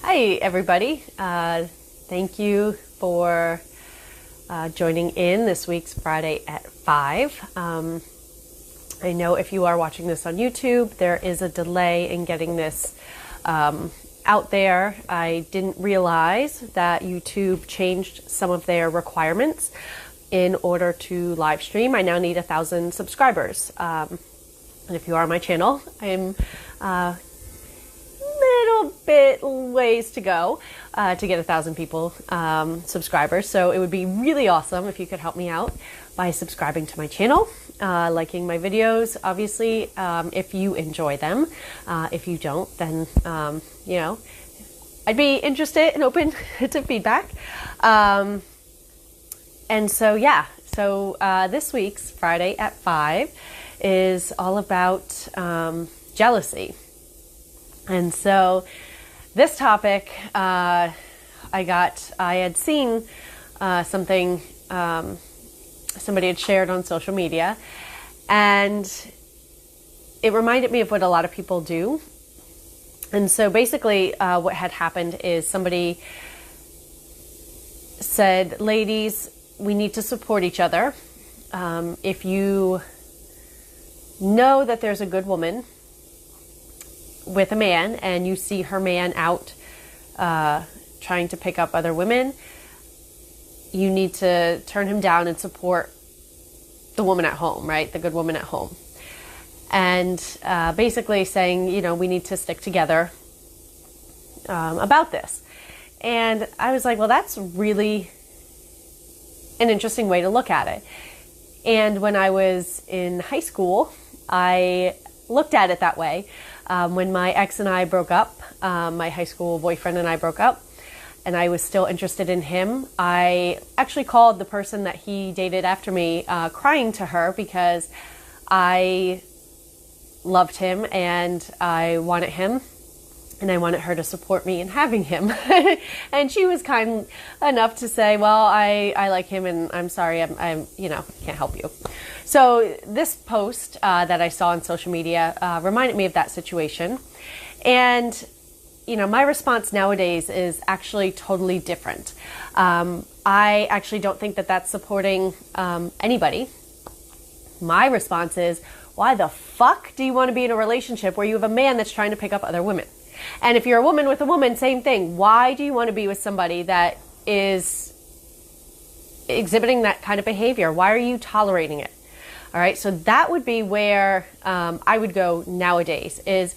Hi, everybody. Thank you for joining in this week's Friday at 5. I know if you are watching this on YouTube, there is a delay in getting this out there. I didn't realize that YouTube changed some of their requirements in order to live stream. I now need 1,000 subscribers. And if you are on my channel, I'm little bit ways to go to get 1,000 people subscribers. So it would be really awesome if you could help me out by subscribing to my channel, liking my videos, obviously, if you enjoy them. If you don't, then, I'd be interested and open to feedback. And so, this week's Friday at 5 is all about jealousy. And so this topic, I had seen something somebody had shared on social media, and it reminded me of what a lot of people do. And so basically what had happened is somebody said, ladies, we need to support each other. If you know that there's a good woman with a man and you see her man out trying to pick up other women, you need to turn him down and support the woman at home, right? The good woman at home. And basically saying, we need to stick together about this. And I was like, well, that's really an interesting way to look at it. And when I was in high school, I looked at it that way. When my ex and I broke up, my high school boyfriend and I broke up, and I was still interested in him, I actually called the person that he dated after me, crying to her because I loved him and I wanted him and I wanted her to support me in having him. And she was kind enough to say, well, I like him and I'm sorry, I'm can't help you. So this post that I saw on social media reminded me of that situation. And, my response nowadays is actually totally different. I actually don't think that that's supporting anybody. My response is, why the fuck do you want to be in a relationship where you have a man that's trying to pick up other women? And if you're a woman with a woman, same thing. Why do you want to be with somebody that is exhibiting that kind of behavior? Why are you tolerating it? All right, so that would be where I would go nowadays, is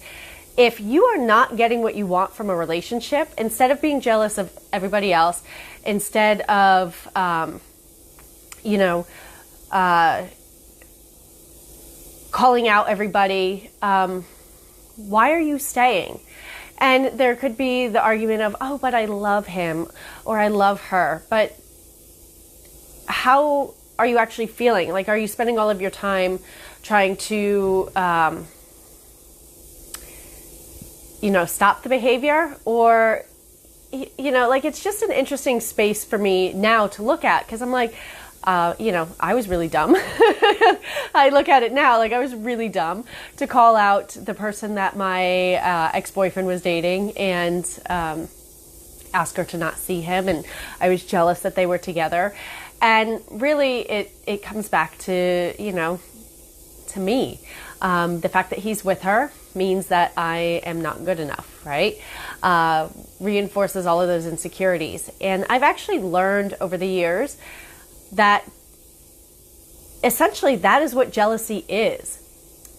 if you are not getting what you want from a relationship, instead of being jealous of everybody else, instead of, calling out everybody, why are you staying? And there could be the argument of, oh, but I love him or I love her. But how are you actually feeling? Like, are you spending all of your time trying to, stop the behavior? Or, it's just an interesting space for me now to look at, because I'm like, I was really dumb. I look at it now, like I was really dumb to call out the person that my ex-boyfriend was dating and ask her to not see him. And I was jealous that they were together. And really, it comes back to, to me. The fact that he's with her means that I am not good enough, right? Reinforces all of those insecurities. And I've actually learned over the years that essentially that is what jealousy is.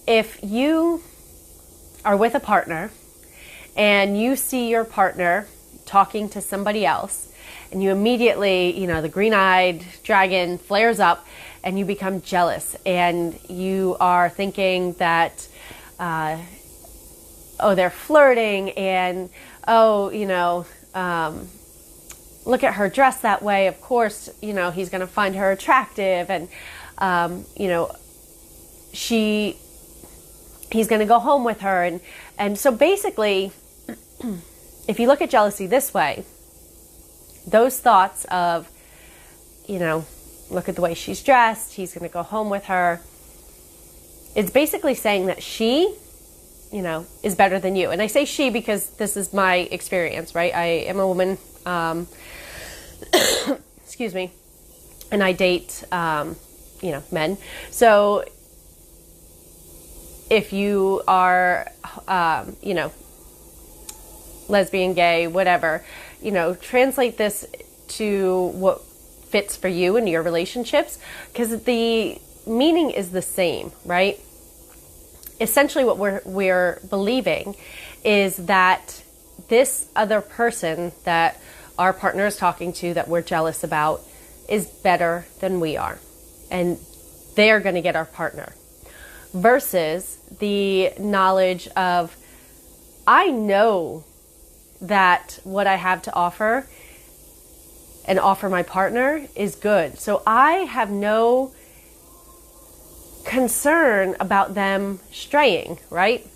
If you are with a partner and you see your partner talking to somebody else, and you immediately, the green-eyed dragon flares up and you become jealous, and you are thinking that, they're flirting, and, look at her dressed that way. Of course, he's going to find her attractive, and, he's going to go home with her. And so basically, if you look at jealousy this way, those thoughts of, look at the way she's dressed, he's going to go home with her, it's basically saying that she is better than you. And I say she because this is my experience, right? I am a woman, excuse me, and I date, men. So if you are, lesbian, gay, whatever, translate this to what fits for you and your relationships, because the meaning is the same, right? Essentially what we're believing is that this other person that our partner is talking to, that we're jealous about, is better than we are, and they're going to get our partner, versus the knowledge of, I know that what I have to offer and offer my partner is good. So I have no concern about them straying, right?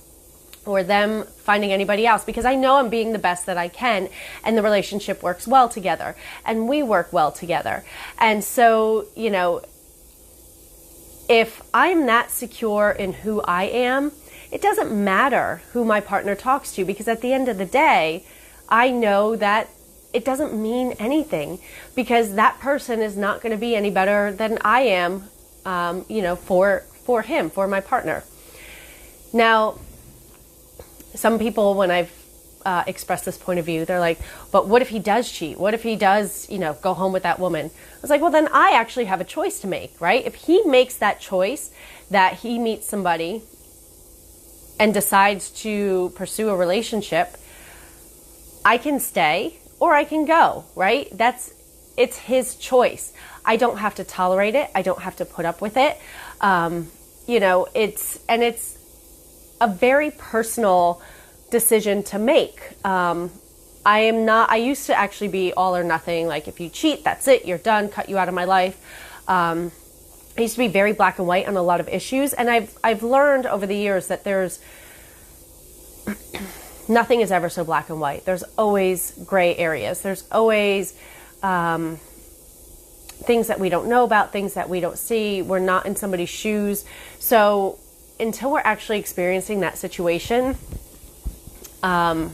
Or them finding anybody else, because I know I'm being the best that I can, and the relationship works well together, and we work well together. And so, if I'm that secure in who I am, it doesn't matter who my partner talks to, because at the end of the day, I know that it doesn't mean anything, because that person is not going to be any better than I am, for him, for my partner. Now, some people, when I've expressed this point of view, they're like, but what if he does cheat? What if he does, go home with that woman? I was like, well, then I actually have a choice to make, right? If he makes that choice that he meets somebody and decides to pursue a relationship, I can stay or I can go, right? It's his choice. I don't have to tolerate it. I don't have to put up with it. It's a very personal decision to make. I used to actually be all or nothing. Like, if you cheat, that's it, you're done, cut you out of my life. I used to be very black and white on a lot of issues. And I've learned over the years that there's nothing is ever so black and white. There's always gray areas. There's always things that we don't know about, things that we don't see. We're not in somebody's shoes. So until we're actually experiencing that situation, I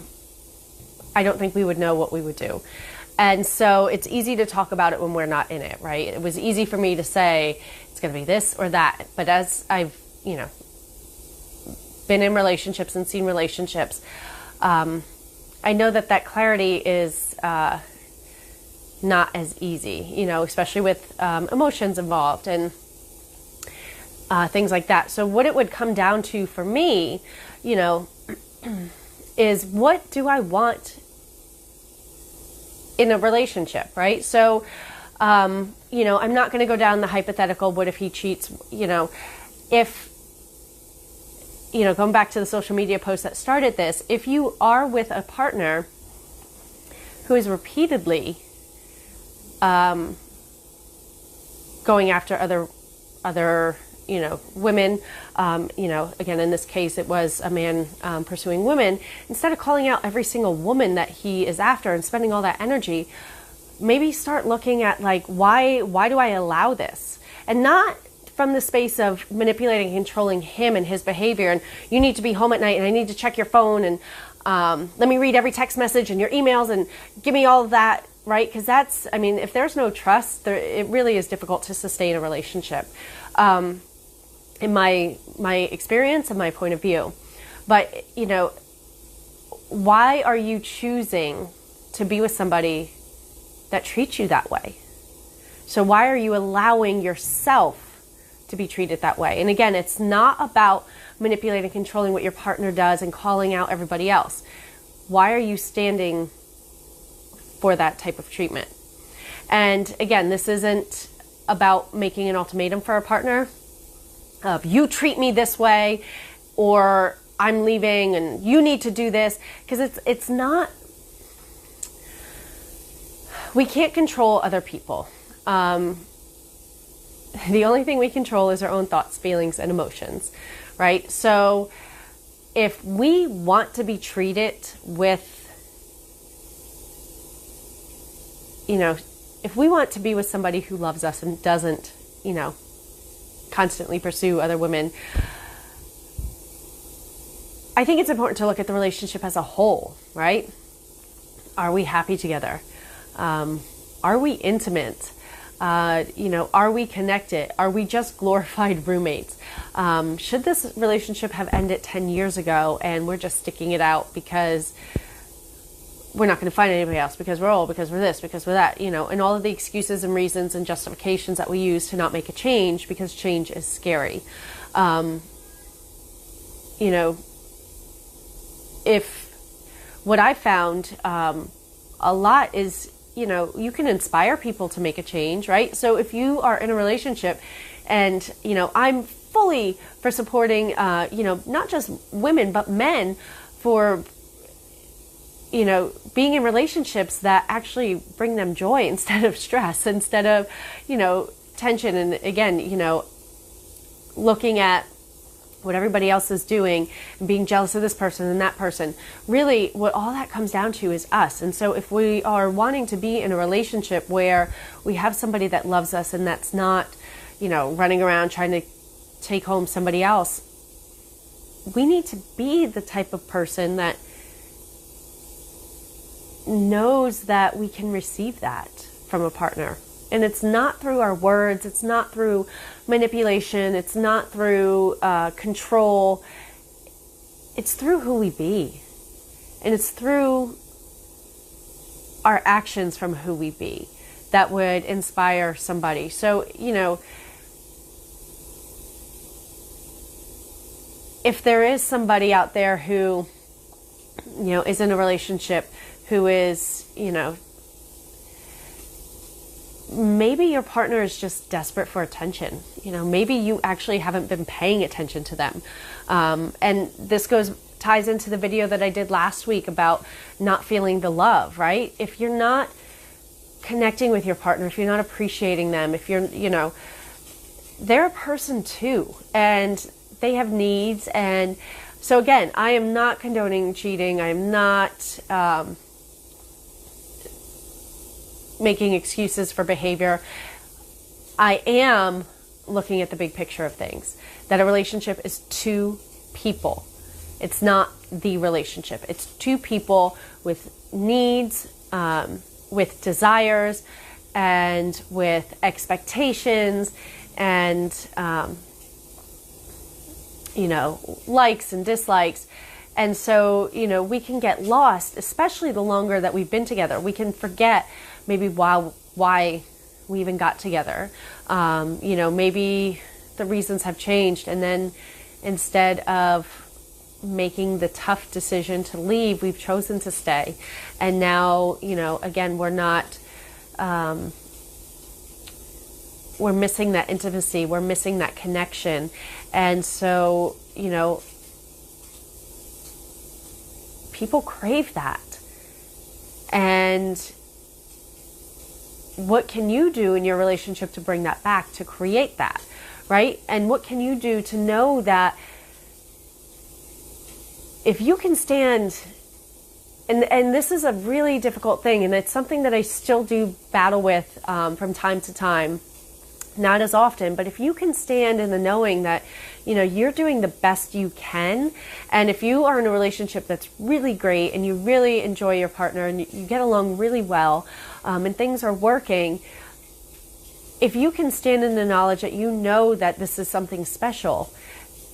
don't think we would know what we would do. And so it's easy to talk about it when we're not in it, right? It was easy for me to say it's going to be this or that. But as I've, been in relationships and seen relationships, I know that clarity is not as easy, especially with emotions involved and things like that. So what it would come down to for me, is what do I want in a relationship, right? So, I'm not going to go down the hypothetical, what if he cheats, if, going back to the social media post that started this, if you are with a partner who is repeatedly going after other women, again, in this case, it was a man pursuing women, instead of calling out every single woman that he is after and spending all that energy, maybe start looking at, like, why do I allow this? And not from the space of manipulating and controlling him and his behavior, and you need to be home at night, and I need to check your phone, and let me read every text message and your emails, and give me all of that, right? Because if there's no trust, it really is difficult to sustain a relationship. In my experience and my point of view. But, why are you choosing to be with somebody that treats you that way? So why are you allowing yourself to be treated that way? And again, it's not about manipulating, controlling what your partner does and calling out everybody else. Why are you standing for that type of treatment? And again, this isn't about making an ultimatum for a partner. You treat me this way, or I'm leaving and you need to do this, because it's not, we can't control other people. The only thing we control is our own thoughts, feelings, and emotions, right? So if we want to be treated with, if we want to be with somebody who loves us and doesn't, constantly pursue other women, I I think it's important to look at the relationship as a whole, right? Are we happy together? Are we intimate? Are we connected? Are we just glorified roommates? Should this relationship have ended 10 years ago and we're just sticking it out because we're not going to find anybody else, because we're old, because we're this, because we're that, and all of the excuses and reasons and justifications that we use to not make a change, because change is scary. If what I found a lot is, you can inspire people to make a change, right? So if you are in a relationship and, I'm fully for supporting, not just women, but men for, being in relationships that actually bring them joy instead of stress, instead of, tension. And again, looking at what everybody else is doing and being jealous of this person and that person. Really, what all that comes down to is us. And so if we are wanting to be in a relationship where we have somebody that loves us and that's not, running around trying to take home somebody else, we need to be the type of person that knows that we can receive that from a partner. And it's not through our words, it's not through manipulation, it's not through control. It's through who we be. And it's through our actions from who we be that would inspire somebody. So, if there is somebody out there who, is in a relationship who is, maybe your partner is just desperate for attention. Maybe you actually haven't been paying attention to them. And this ties into the video that I did last week about not feeling the love, right? If you're not connecting with your partner, if you're not appreciating them, if you're, they're a person too, and they have needs. And so again, I am not condoning cheating. I'm not making excuses for behavior. I am looking at the big picture of things, that a relationship is two people. It's not the relationship. It's two people with needs, with desires, and with expectations, and likes and dislikes. And so, we can get lost, especially the longer that we've been together. We can forget maybe why we even got together. Maybe the reasons have changed, and then instead of making the tough decision to leave, we've chosen to stay. And now, again, we're not, we're missing that intimacy, we're missing that connection. And so, people crave that. And what can you do in your relationship to bring that back, to create that, right? And what can you do to know that if you can stand, and this is a really difficult thing, and it's something that I still do battle with from time to time, not as often, but if you can stand in the knowing that, you're doing the best you can, and if you are in a relationship that's really great and you really enjoy your partner and you get along really well, and things are working, if you can stand in the knowledge that you know that this is something special,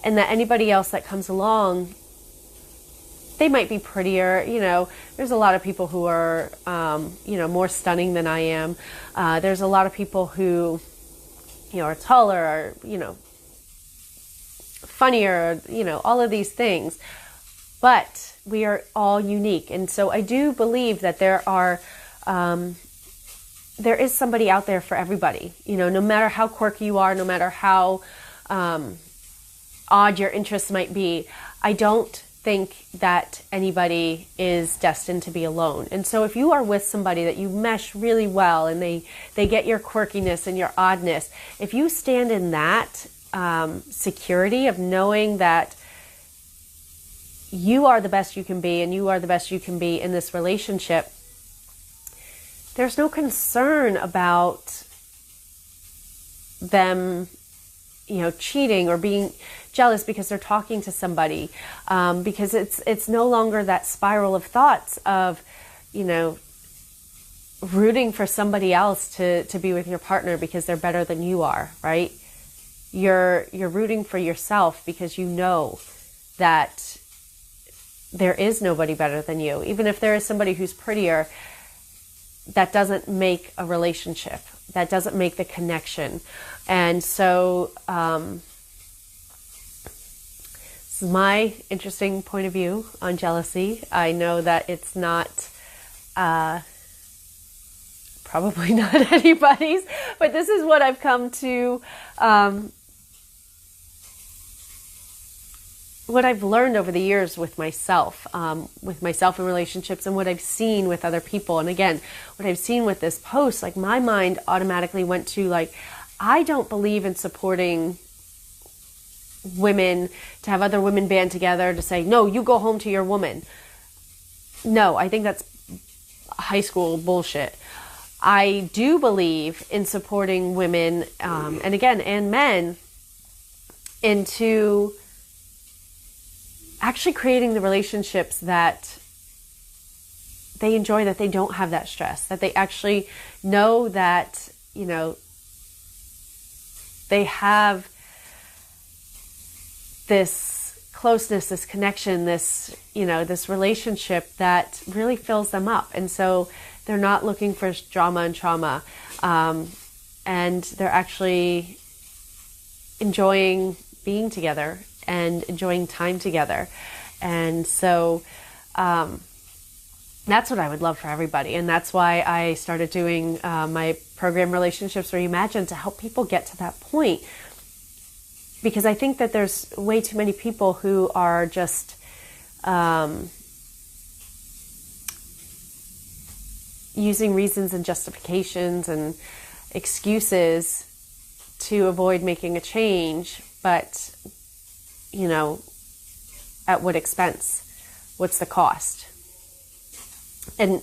and that anybody else that comes along, they might be prettier, there's a lot of people who are, more stunning than I am. There's a lot of people who, are taller, or, funnier, all of these things. But we are all unique. And so I do believe that there is somebody out there for everybody. No matter how quirky you are, no matter how odd your interests might be, I don't think that anybody is destined to be alone. And so if you are with somebody that you mesh really well and they get your quirkiness and your oddness, if you stand in that security of knowing that you are the best you can be and you are the best you can be in this relationship, there's no concern about them, cheating or being, jealous because they're talking to somebody, because it's no longer that spiral of thoughts of, rooting for somebody else to be with your partner because they're better than you are, right? You're rooting for yourself because you know that there is nobody better than you. Even if there is somebody who's prettier, that doesn't make a relationship. That doesn't make the connection. And so this is my interesting point of view on jealousy. I know that it's not probably not anybody's, but this is what I've come to, what I've learned over the years with myself in relationships, and what I've seen with other people. And again, what I've seen with this post, like my mind automatically went to like, I don't believe in supporting women to have other women band together to say, no, you go home to your woman. No, I think that's high school bullshit. I do believe in supporting women, and men, into actually creating the relationships that they enjoy, that they don't have that stress, that they actually know that, they have this closeness, this connection, this relationship that really fills them up. And so they're not looking for drama and trauma. And they're actually enjoying being together and enjoying time together. And so that's what I would love for everybody. And that's why I started doing my program, Relationships Reimagined, to help people get to that point. Because I think that there's way too many people who are just using reasons and justifications and excuses to avoid making a change, but at what expense? What's the cost? And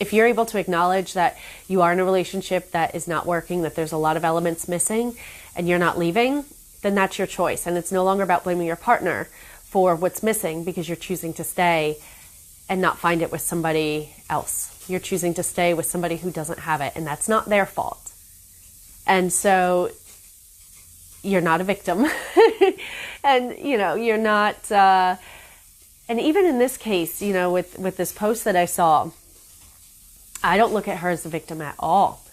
if you're able to acknowledge that you are in a relationship that is not working, that there's a lot of elements missing, and you're not leaving, then that's your choice. And it's no longer about blaming your partner for what's missing, because you're choosing to stay and not find it with somebody else. You're choosing to stay with somebody who doesn't have it, and that's not their fault. And so you're not a victim. And, you're not, and even in this case, with this post that I saw, I don't look at her as a victim at all.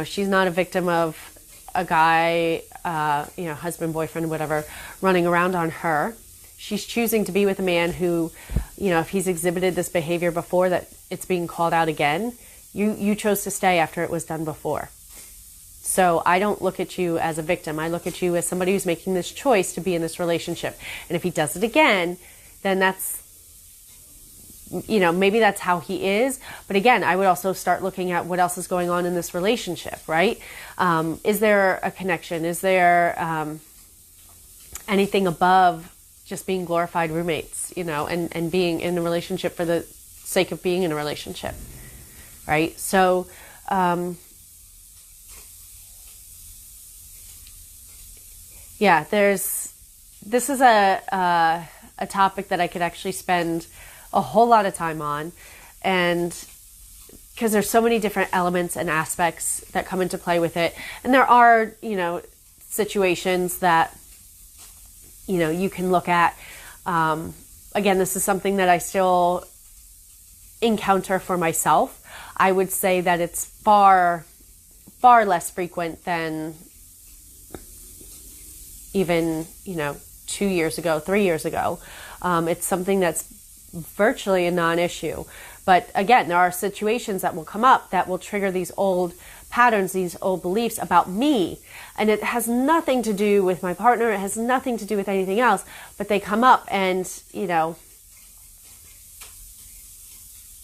She's not a victim of a guy, husband, boyfriend, whatever, running around on her. She's choosing to be with a man who, if he's exhibited this behavior before, that it's being called out again, you chose to stay after it was done before. So I don't look at you as a victim. I look at you as somebody who's making this choice to be in this relationship. And if he does it again, then that's, maybe that's how he is. But again, I would also start looking at what else is going on in this relationship, right? Is there a connection? Is there anything above just being glorified roommates, and being in a relationship for the sake of being in a relationship, right? So, this is a topic that I could actually spend a whole lot of time on, and because there's so many different elements and aspects that come into play with it. And there are, situations that, you can look at. Again, this is something that I still encounter for myself. I would say that it's far, far less frequent than even, 2 years ago, 3 years ago. It's something that's virtually a non-issue. But again, there are situations that will come up that will trigger these old patterns, these old beliefs about me. And it has nothing to do with my partner. It has nothing to do with anything else. But they come up and,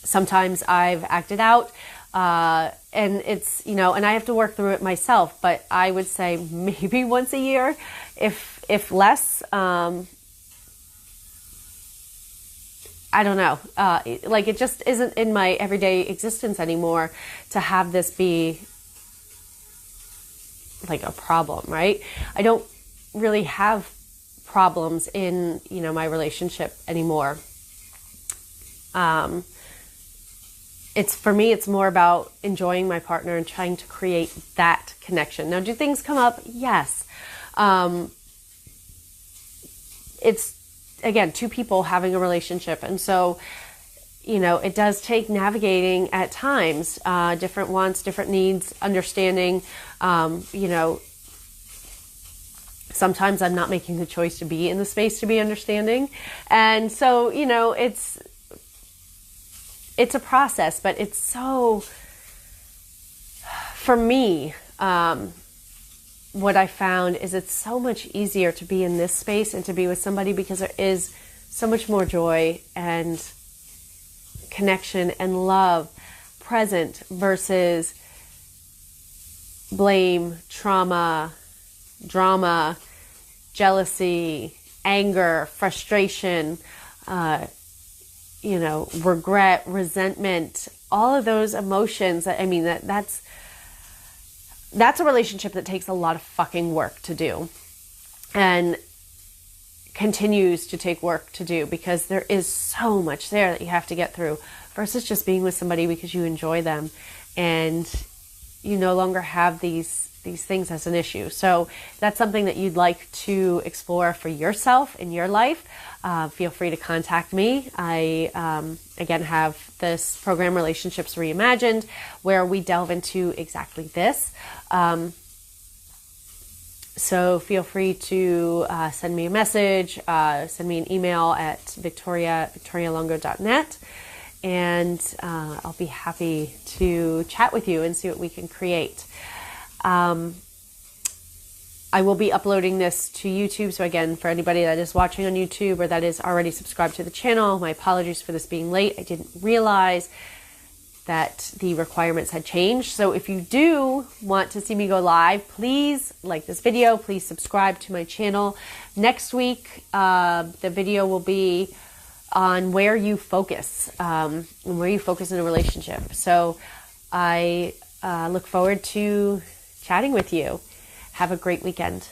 sometimes I've acted out. And it's, and I have to work through it myself. But I would say maybe once a year, if less. I don't know. It just isn't in my everyday existence anymore to have this be like a problem, right? I don't really have problems in, my relationship anymore. For me, it's more about enjoying my partner and trying to create that connection. Now, do things come up? Yes. It's, again, two people having a relationship. And so, it does take navigating at times, different wants, different needs, understanding, sometimes I'm not making the choice to be in the space to be understanding. And so, it's a process, but it's so, for me, what I found is it's so much easier to be in this space and to be with somebody because there is so much more joy and connection and love present versus blame, trauma, drama, jealousy, anger, frustration, regret, resentment, all of those emotions. That's a relationship that takes a lot of fucking work to do and continues to take work to do because there is so much there that you have to get through versus just being with somebody because you enjoy them and you no longer have these things as an issue. So that's something that you'd like to explore for yourself in your life. Feel free to contact me. I, again, have this program, Relationships Reimagined, where we delve into exactly this. So feel free to send me a message, send me an email at victorialongo.net, and I'll be happy to chat with you and see what we can create. I will be uploading this to YouTube. So again, for anybody that is watching on YouTube or that is already subscribed to the channel, my apologies for this being late. I didn't realize that the requirements had changed. So if you do want to see me go live, please like this video. Please subscribe to my channel. Next week, the video will be on where you focus, and where you focus in a relationship. So I look forward to chatting with you. Have a great weekend.